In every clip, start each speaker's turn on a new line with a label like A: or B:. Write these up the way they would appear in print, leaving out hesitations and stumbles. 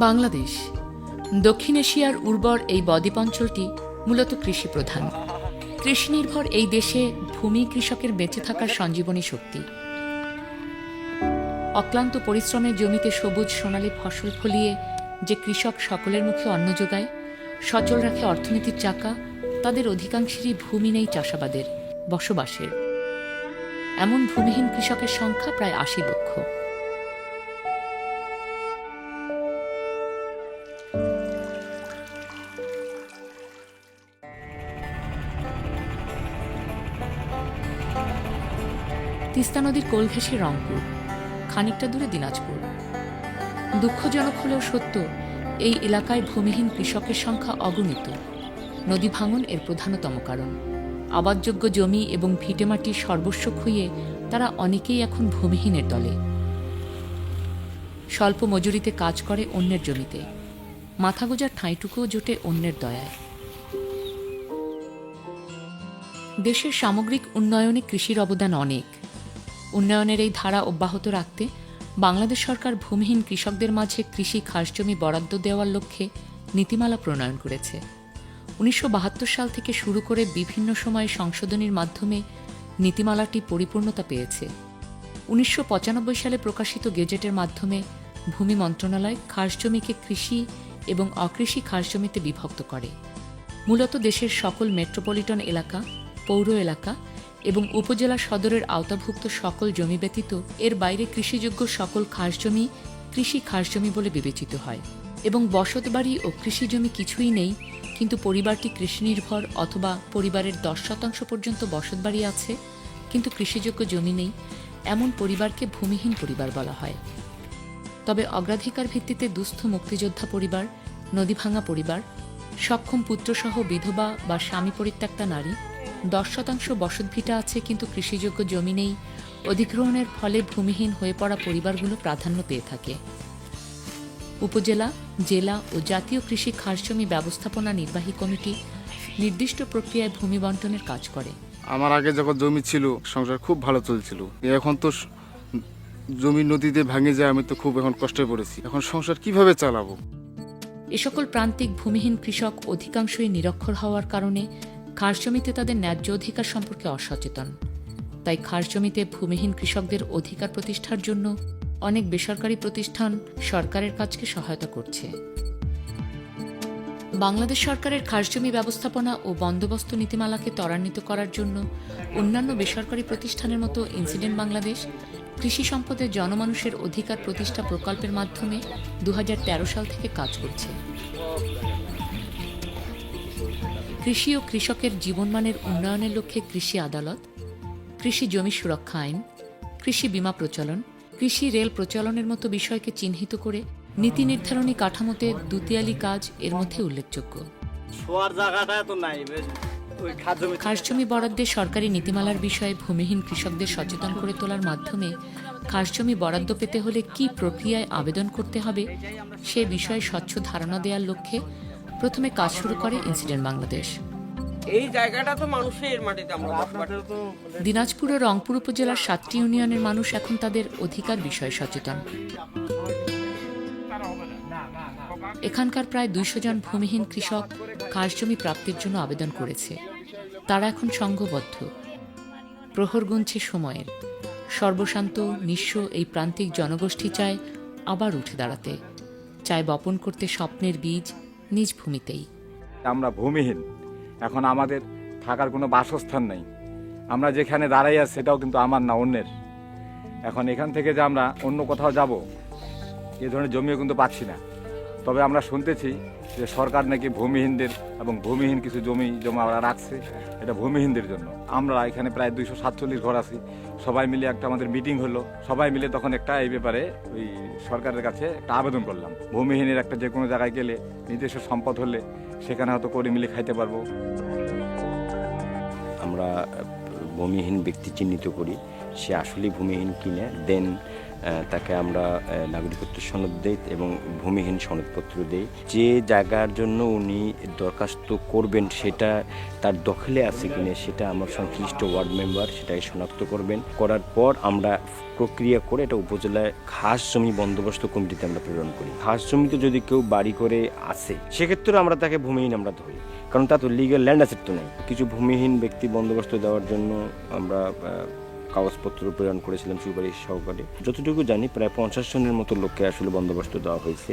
A: বাংলাদেশ দক্ষিণ এশিয়ার উর্বর এই বদ্বীপ অঞ্চলটি মূলত কৃষি প্রধান। কৃষি নির্ভর এই দেশে ভূমি কৃষকের বেঁচে থাকার সঞ্জীবনী শক্তি। অক্লান্ত পরিশ্রমে জমিতে সবুজ সোনালী ফসল ফলিয়ে যে কৃষক সকলের মুখে অন্ন যোগায়, সচল রাখে অর্থনীতির চাকা, তাদের অধিকাংশেরই ভূমি নেই চাষাবাদের, বসবাসের। এমন ভূমিহীন কৃষকের সংখ্যা প্রায় ৮০ লক্ষ। তিস্তা নদীর কোল ঘেঁষে রংপুর, খানিকটা দূরে দিনাজপুর। দুঃখজনক হলেও সত্য, এই এলাকায় ভূমিহীন কৃষকের সংখ্যা অগণিত। নদী ভাঙন এর প্রধানতম কারণ। আবাদযোগ্য জমি এবং ভিটেমাটির সর্বস্ব খুইয়ে তারা অনেকেই এখন ভূমিহীনের দলে। স্বল্প মজুরিতে কাজ করে অন্যের জমিতে, মাথা গোজার ঠাঁইটুকুও জোটে অন্যের দয়ায়। দেশের সামগ্রিক উন্নয়নে কৃষির অবদান অনেক। উন্নয়নের এই ধারা অব্যাহত রাখতে বাংলাদেশ সরকার ভূমিহীন কৃষকদের মাঝে কৃষি খাসজমি বরাদ্দ দেওয়ার লক্ষ্যে নীতিমালা প্রণয়ন করেছে। ১৯৭২ সাল থেকে শুরু করে বিভিন্ন সময়ে সংশোধনীর মাধ্যমে নীতিমালাটি পরিপূর্ণতা পেয়েছে। ১৯৯৫ সালে প্রকাশিত গেজেটের মাধ্যমে ভূমি মন্ত্রণালয় খাসজমিকে কৃষি এবং অকৃষি খাসজমিতে বিভক্ত করে। মূলত দেশের সকল মেট্রোপলিটন এলাকা, পৌর এলাকা এবং উপজেলা সদরের আওতাভুক্ত সকল জমি ব্যতীত এর বাইরে কৃষিযোগ্য সকল খাসজমি কৃষি খাসজমি বলে বিবেচিত হয়। এবং বসতবাড়ি ও কৃষিজমি কিছুই নেই, কিন্তু পরিবারটি কৃষিনির্ভর অথবা পরিবারের ১০% পর্যন্ত বসতবাড়ি আছে কিন্তু কৃষিযোগ্য জমি নেই, এমন পরিবারকে ভূমিহীন পরিবার বলা হয়। তবে অগ্রাধিকার ভিত্তিতে দুস্থ মুক্তিযোদ্ধা পরিবার, নদীভাঙা পরিবার, সক্ষম পুত্রসহ বিধবা বা স্বামী পরিত্যক্তা নারী, ১০% বসতভিটা আছে কিন্তু কৃষিযোগ্য জমি নেই, অধিগ্রহণের ফলে ভূমিহীন হয়ে পড়া পরিবারগুলো প্রাধান্য পেয়ে থাকে। উপজেলা, জেলা ও জাতীয় কৃষি খাসজমি ব্যবস্থাপনা নির্বাহী কমিটি নির্দিষ্ট প্রক্রিয়ায় ভূমি বন্টনের কাজ করে।
B: আমার আগে যখন জমি ছিল, সংসার খুব ভালো চলছিল। এখন তো জমি নদীতে ভাঙে যায়, আমি তো খুব এখন কষ্টে পড়েছি। এখন সংসার কিভাবে চালাবো?
A: এ সকল প্রান্তিক ভূমিহীন কৃষক অধিকাংশই নিরক্ষর হওয়ার কারণে খাসজমিতে তাদের ন্যায্য অধিকার সম্পর্কে অসচেতন। তাই খাসজমিতে ভূমিহীন কৃষকদের অধিকার প্রতিষ্ঠার জন্য অনেক বেসরকারি প্রতিষ্ঠান সরকারের কাজকে সহায়তা করছে। বাংলাদেশ সরকারের খাসজমি ব্যবস্থাপনা ও বন্দোবস্ত নীতিমালাকে ত্বরান্বিত করার জন্য অন্যান্য বেসরকারি প্রতিষ্ঠানের মতো ইনসিডেন্ট বাংলাদেশ কৃষি সম্পদে জনমানুষের অধিকার প্রতিষ্ঠা প্রকল্পের মাধ্যমে ২০১৩ সাল থেকে কাজ করছে। কৃষি ও কৃষকের জীবনমানের উন্নয়নের লক্ষ্যে কৃষি আদালত, কৃষি জমি সুরক্ষা আইন, কৃষি বীমা প্রচলন, কৃষি রেল প্রচলনের মতো বিষয়কে চিহ্নিত করে নীতি নির্ধারণী কাঠামোতে দুতিয়ালি কাজ এর মধ্যে উল্লেখযোগ্য। খাসজমি বরাদ্দে সরকারি নীতিমালার বিষয়ে ভূমিহীন কৃষকদের সচেতন করে তোলার মাধ্যমে খাসজমি বরাদ্দ পেতে হলে কী প্রক্রিয়ায় আবেদন করতে হবে সে বিষয়ে স্বচ্ছ ধারণা দেওয়ার লক্ষ্যে প্রথমে কাজ শুরু করে ইনসিডেন্ট বাংলাদেশ।
C: এই জায়গাটা তো মানুষের মাটিতে আমরা বসবাস।
A: দিনাজপুর ও রংপুর উপজেলার ৭টি ইউনিয়নের মানুষ এখন তাদের অধিকার বিষয়ে সচেতন। এখানকার প্রায় ২০০ জন ভূমিহীন কৃষক খাসজমি প্রাপ্তির জন্য আবেদন করেছে। তারা এখন সংঘবদ্ধ। প্রহর গুনছে সময়ের। সর্বশান্ত নিঃস্ব এই প্রান্তিক জনগোষ্ঠী চায় আবার উঠে দাঁড়াতে, চায় বপন করতে স্বপ্নের বীজ নিজ ভূমিতেই।
D: আমরা ভূমিহীন, এখন আমাদের থাকার কোনো বাসস্থান নেই। আমরা যেখানে দাঁড়াই আছি সেটাও কিন্তু আমার না, অন্যের। এখন এখান থেকে যে আমরা অন্য কোথাও যাব, এ ধরনের জমিও কিন্তু পাচ্ছি না। তবে আমরা শুনতেছি যে সরকার নাকি ভূমিহীনদের এবং ভূমিহীন কিছু জমি জমা রাখছে, এটা ভূমিহীনদের জন্য। আমরা এখানে প্রায় ২৪৭ ঘর আছি, সবাই মিলে একটা আমাদের মিটিং হলো। সবাই মিলে তখন একটা এই ব্যাপারে ওই সরকারের কাছে একটা আবেদন করলাম। ভূমিহীনের একটা যে কোনো জায়গায় গেলে নিজস্ব সম্পদ হলে সেখানে হয়তো করে মিলে খাইতে পারবো।
E: আমরা ভূমিহীন ব্যক্তি চিহ্নিত করি, সে আসলেই ভূমিহীন কিনে দেন তাকে আমরা নাগরিকত্ব সনদ দেই এবং ভূমিহীন সনদপত্র দেই। যে জায়গার জন্য উনি দরখাস্ত করবেন সেটা তার দখলে আছে কিনা সেটা আমার সংশ্লিষ্ট ওয়ার্ড মেম্বার সেটাকে শনাক্ত করবেন। করার পর আমরা প্রক্রিয়া করে এটা উপজেলায় খাস জমি বন্দোবস্ত কমিটিতে আমরা প্রেরণ করি। খাস জমিতে যদি কেউ বাড়ি করে আসে সেক্ষেত্রে আমরা তাকে ভূমিহীন আমরা ধরি, কারণ তার তো লিগ্যাল ল্যান্ড অ্যাসেট তো নেই। কিছু ভূমিহীন ব্যক্তি বন্দোবস্ত দেওয়ার জন্য আমরা কাগজপত্র প্রেরণ করেছিলাম সুপারিশ সহকারে। যতটুকু জানি প্রায় 50 জনের মতো লোককে আসলে বন্দোবস্ত দেওয়া হয়েছে।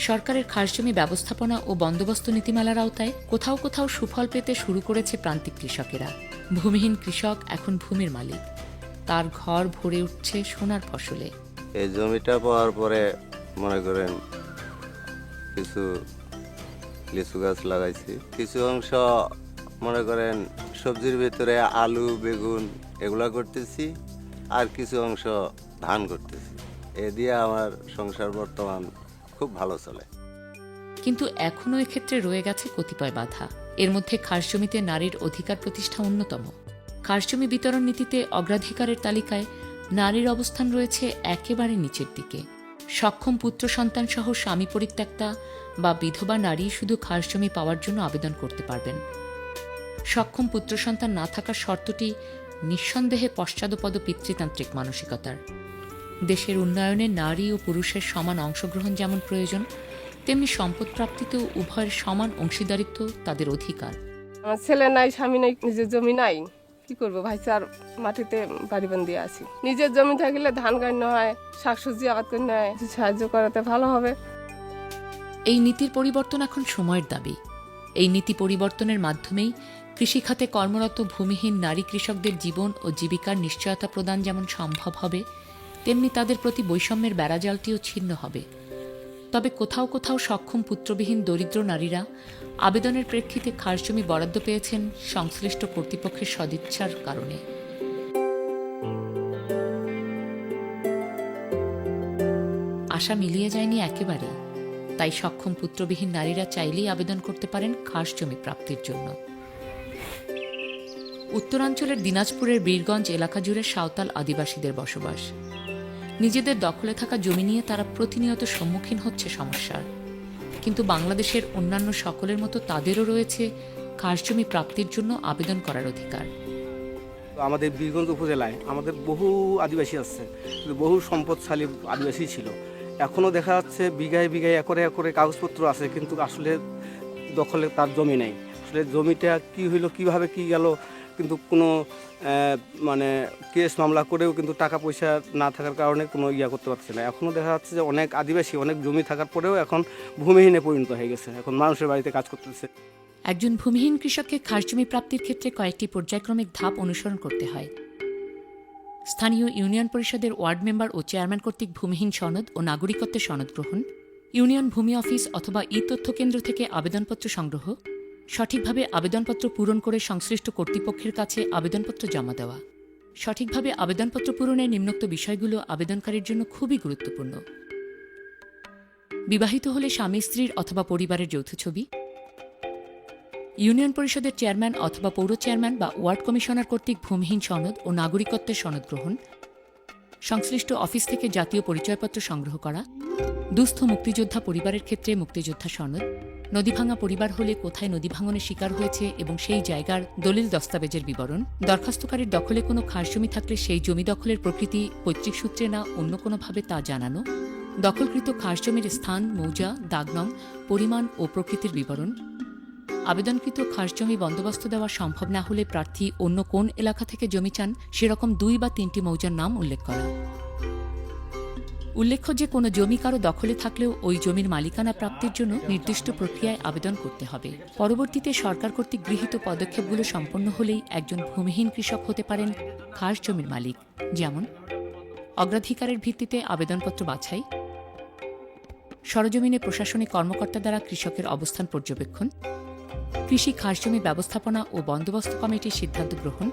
A: সরকারের খাসজমি ব্যবস্থাপনা ও বন্দোবস্ত নীতিমালার আওতায় কোথাও কোথাও সুফল পেতে শুরু করেছে প্রান্তিক কৃষকেরা। ভূমিহীন কৃষক এখন ভূমির মালিক, তার ঘর ভরে উঠছে সোনার ফসলে।
F: এই জমিটা পাওয়ার পরে মনে করেন কিছু লিচু গাছ লাগাইছি, কিছু অংশ মনে করেন সবজির ভিতরে আলু বেগুন এগুলা করতেছি, আর কিছু অংশ ধান করতেছি। এ দিয়ে আমার সংসার বর্তমান খুব ভালো চলে।
A: কিন্তু এখনও এক্ষেত্রে রয়ে গেছে কতিপয় বাধা। এর মধ্যে খাসজমিতে নারীর অধিকার প্রতিষ্ঠা অন্যতম। খাসজমি বিতরণ নীতিতে অগ্রাধিকারের তালিকায় নারীর অবস্থান রয়েছে একেবারে নিচের দিকে। সক্ষম পুত্র সন্তান সহ স্বামী পরিত্যক্তা বা বিধবা নারী শুধু খাসজমি পাওয়ার জন্য আবেদন করতে পারবেন। সক্ষম পুত্র সন্তান না থাকার শর্তটি নিঃসন্দেহে পশ্চাদপদ পিতৃতান্ত্রিক মানসিকতার। দেশের উন্নয়নে নারী ও পুরুষের সমান অংশগ্রহণ যেমন প্রয়োজন, তেমনি সম্পদ প্রাপ্তিতেও উভয়ের সমান অংশীদারিত্ব তাদের অধিকার।
G: আমার ছেলে নাই, স্বামী নাই, নিজের জমি নাই, কি করবো ভাই? স্যার মাটিতে বাড়ি বান্ধিয়ে আছি। নিজের জমি থাকলে ধান গান্য হয়, শাকসবজি আবাদ করতে হয়, সাহায্য করাতে ভালো হবে।
A: এই নীতির পরিবর্তন এখন সময়ের দাবি। এই নীতি পরিবর্তনের মাধ্যমেই কৃষিখাতে কর্মরত ভূমিহীন নারী কৃষকদের জীবন ও জীবিকার নিশ্চয়তা প্রদান যেমন সম্ভব হবে, তেমনি তাদের প্রতি বৈষম্যের বেড়াজালটিও ছিন্ন হবে। তবে কোথাও কোথাও সক্ষম পুত্রবিহীন দরিদ্র নারীরা আবেদনের প্রেক্ষিতে খাসজমি বরাদ্দ পেয়েছেন সংশ্লিষ্ট কর্তৃপক্ষের সদিচ্ছার কারণে। আশা মিলিয়ে যায়নি একেবারে। তাই সক্ষম পুত্রবিহীন নারীরা চাইলেই আবেদন করতে পারেন খাসজমি প্রাপ্তির জন্য। উত্তরাঞ্চলের দিনাজপুরের বীরগঞ্জ এলাকা জুড়ে সাঁওতাল আদিবাসীদের বসবাস। নিজেদের দখলে থাকা জমি নিয়ে তারা প্রতিনিয়ত সম্মুখীন হচ্ছে সমস্যার। কিন্তু বাংলাদেশের অন্যান্য সকলের মতো তাদেরও রয়েছে খাসজমি প্রাপ্তির জন্য আবেদন করার অধিকার।
H: আমাদের বীরগঞ্জ উপজেলায় আমাদের বহু আদিবাসী আছে, বহু সম্পদশালী আদিবাসী ছিল। এখনও দেখা যাচ্ছে বিঘায় বিঘায় একরে একরে কাগজপত্র আছে, কিন্তু আসলে দখলে তার জমি নেই। আসলে জমিটা কি হইলো, কিভাবে কি গেল, কিন্তু কোনো মানে কেস মামলা করেও কিন্তু টাকা পয়সা না থাকার কারণে কোনো ইয়া করতে পারছে না। এখনও দেখা যাচ্ছে যে অনেক আদিবাসী অনেক জমি থাকার পরেও এখন ভূমিহীনে পরিণত হয়ে গেছে, এখন মানুষের বাড়িতে কাজ করতেছে।
A: একজন ভূমিহীন কৃষককে খাসজমি প্রাপ্তির ক্ষেত্রে কয়েকটি পর্যায়ক্রমিক ধাপ অনুসরণ করতে হয়। স্থানীয় ইউনিয়ন পরিষদের ওয়ার্ড মেম্বার ও চেয়ারম্যান কর্তৃক ভূমিহীন সনদ ও নাগরিকত্বের সনদ গ্রহণ, ইউনিয়ন ভূমি অফিস অথবা ই-তথ্য কেন্দ্র থেকে আবেদনপত্র সংগ্রহ, সঠিকভাবে আবেদনপত্র পূরণ করে সংশ্লিষ্ট কর্তৃপক্ষের কাছে আবেদনপত্র জমা দেওয়া। সঠিকভাবে আবেদনপত্র পূরণের নিম্নোক্ত বিষয়গুলো আবেদনকারীর জন্য খুবই গুরুত্বপূর্ণ। বিবাহিত হলে স্বামী স্ত্রীর অথবা পরিবারের যৌথ ছবি, ইউনিয়ন পরিষদের চেয়ারম্যান অথবা পৌর চেয়ারম্যান বা ওয়ার্ড কমিশনার কর্তৃক ভূমিহীন সনদ ও নাগরিকত্বের সনদ গ্রহণ, সংশ্লিষ্ট অফিস থেকে জাতীয় পরিচয়পত্র সংগ্রহ করা, দুস্থ মুক্তিযোদ্ধা পরিবারের ক্ষেত্রে মুক্তিযোদ্ধা সনদ, নদীভাঙা পরিবার হলে কোথায় নদী ভাঙনের শিকার হয়েছে এবং সেই জায়গার দলিল দস্তাবেজের বিবরণ, দরখাস্তকারীর দখলে কোনো খাসজমি থাকলে সেই জমি দখলের প্রকৃতি পৈতৃক সূত্রে না অন্য কোনোভাবে তা জানানো, দখলকৃত খাসজমির স্থান, মৌজা, দাগনং, পরিমাণ ও প্রকৃতির বিবরণ, আবেদনকৃত খাসজমি বন্দোবস্ত দেওয়া সম্ভব না হলে প্রার্থী অন্য কোন এলাকা থেকে জমি চান সেরকম 2 বা 3টি মৌজার নাম উল্লেখ করা। উল্লেখ্য যে কোনো জমি কারো দখলে থাকলেও ওই জমির মালিকানা প্রাপ্তির জন্য নির্দিষ্ট প্রক্রিয়ায় আবেদন করতে হবে। পরবর্তীতে সরকার কর্তৃক গৃহীত পদক্ষেপগুলো সম্পন্ন হলেই একজন ভূমিহীন কৃষক হতে পারেন খাস জমির মালিক। যেমন অগ্রাধিকারের ভিত্তিতে আবেদনপত্র বাছাই, সরজমিনে প্রশাসনিক কর্মকর্তা দ্বারা কৃষকের অবস্থান পর্যবেক্ষণ, কৃষি খাসজমি ব্যবস্থাপনা ও বন্দোবস্ত কমিটির সিদ্ধান্ত গ্রহণ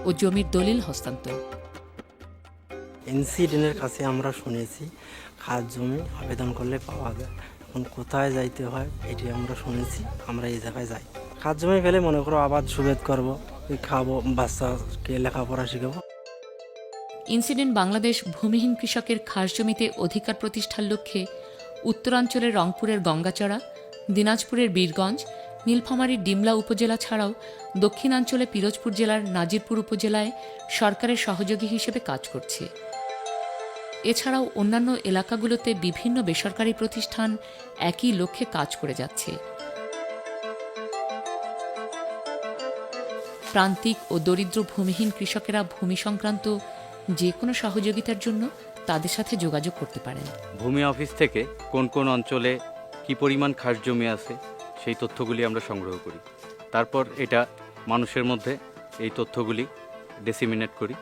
A: ও জমির দলিল হস্তান্তর।
I: এনসিডেনের কাছে আমরা শুনেছি খাস জমি আবেদন করলে পাওয়া যায়। এখন কোথায় যাইতে হয় এটি আমরা শুনেছি, আমরা এই জায়গায় যাই। খাস জমি পেলে মনে করো আবাদ সুবেদ করবো, খাবো, বাচ্চাকে লেখাপড়া শিখাবো।
A: ইনসিডেন্ট বাংলাদেশ ভূমিহীন কৃষকের খাস জমিতে অধিকার প্রতিষ্ঠার লক্ষ্যে উত্তরাঞ্চলের রংপুরের গঙ্গাচড়া, দিনাজপুরের বীরগঞ্জ, নীলফামারীর ডিমলা উপজেলা ছাড়াও দক্ষিণাঞ্চলে পিরোজপুর জেলার নাজিরপুর উপজেলায় সরকারের সহযোগী হিসেবে কাজ করছে। এছাড়াও অন্যান্য এলাকাগুলোতে বিভিন্ন বেসরকারি প্রতিষ্ঠান একই লক্ষ্যে কাজ করে যাচ্ছে। প্রান্তিক ও দরিদ্র ভূমিহীন কৃষকেরা ভূমি সংক্রান্ত যে কোনো সহযোগিতার জন্য তাদের সাথে যোগাযোগ করতে পারেন।
J: ভূমি অফিস থেকে কোন কোন অঞ্চলে কি পরিমাণ খাস জমি আছে সেই তথ্যগুলি আমরা সংগ্রহ করি। তারপর এটা মানুষের মধ্যে এই তথ্যগুলি ডিসিমিনেট করি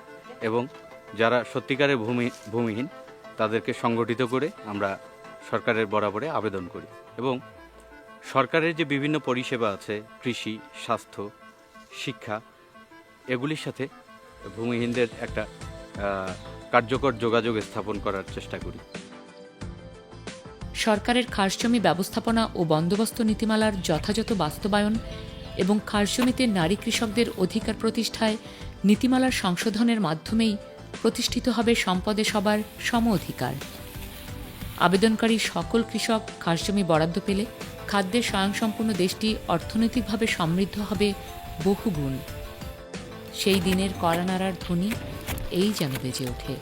J: এবং যারা সত্যিকারের ভূমিহীন তাদেরকে সংগঠিত করে আমরা সরকারের বরাবরে আবেদন করি এবং সরকারের যে বিভিন্ন পরিষেবা আছে, কৃষি, স্বাস্থ্য, শিক্ষা, এগুলির সাথে ভূমিহীনদের একটা কার্যকর যোগাযোগ স্থাপন করার চেষ্টা করি।
A: সরকারের খাসজমি ব্যবস্থাপনা ও বন্দোবস্ত নীতিমালার যথাযথ বাস্তবায়ন এবং খাসজমিতে নারী কৃষকদের অধিকার প্রতিষ্ঠায় নীতিমালার সংশোধনের মাধ্যমেই প্রতিষ্ঠিত হবে সম্পদে সবার সম অধিকার। আবেদনকারী সকল কৃষক খাসজমি বরাদ্দ পেলে খাদ্যে স্বয়ংসম্পূর্ণ দেশটি অর্থনৈতিকভাবে সমৃদ্ধ হবে বহুগুণ। সেই দিনের কড়া নাড়ার ধ্বনি এই যেন বেজে ওঠে।